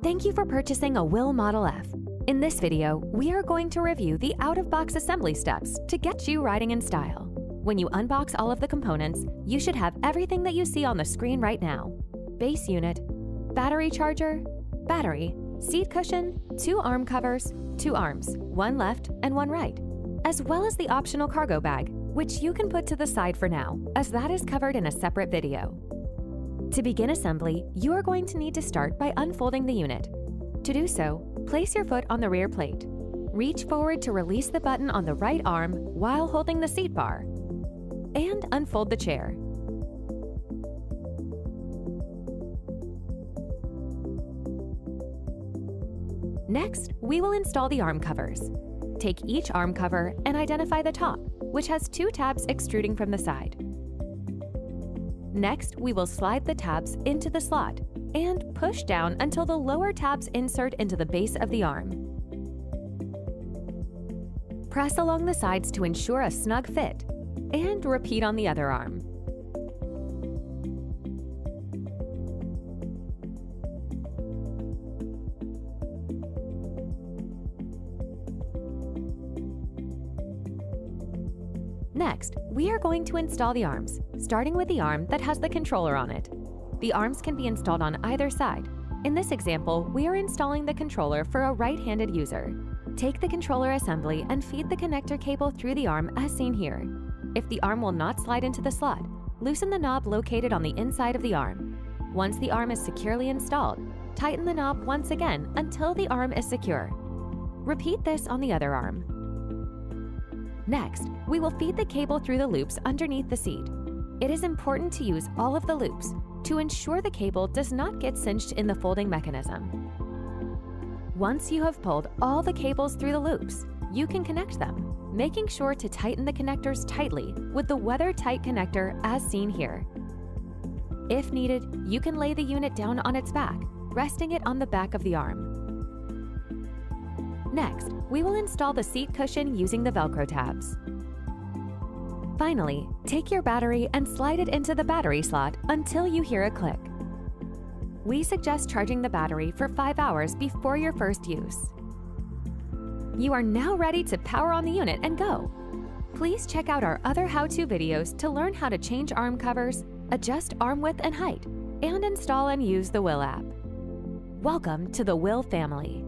Thank you for purchasing a WHILL Model F. In this video, we are going to review the out-of-box assembly steps to get you riding in style. When you unbox all of the components, you should have everything that you see on the screen right now. Base unit, battery charger, battery, seat cushion, 2 arm covers, 2 arms, 1 left and 1 right, as well as the optional cargo bag, which you can put to the side for now, as that is covered in a separate video. To begin assembly, you are going to need to start by unfolding the unit. To do so, place your foot on the rear plate. Reach forward to release the button on the right arm while holding the seat bar. And unfold the chair. Next, we will install the arm covers. Take each arm cover and identify the top, which has 2 tabs extruding from the side. Next, we will slide the tabs into the slot and push down until the lower tabs insert into the base of the arm. Press along the sides to ensure a snug fit, and repeat on the other arm. Next, we are going to install the arms, starting with the arm that has the controller on it. The arms can be installed on either side. In this example, we are installing the controller for a right-handed user. Take the controller assembly and feed the connector cable through the arm as seen here. If the arm will not slide into the slot, loosen the knob located on the inside of the arm. Once the arm is securely installed, tighten the knob once again until the arm is secure. Repeat this on the other arm. Next, we will feed the cable through the loops underneath the seat. It is important to use all of the loops to ensure the cable does not get cinched in the folding mechanism. Once you have pulled all the cables through the loops, you can connect them, making sure to tighten the connectors tightly with the weather-tight connector as seen here. If needed, you can lay the unit down on its back, resting it on the back of the arm. Next, we will install the seat cushion using the Velcro tabs. Finally, take your battery and slide it into the battery slot until you hear a click. We suggest charging the battery for 5 hours before your first use. You are now ready to power on the unit and go. Please check out our other how-to videos to learn how to change arm covers, adjust arm width and height, and install and use the WHILL app. Welcome to the WHILL family.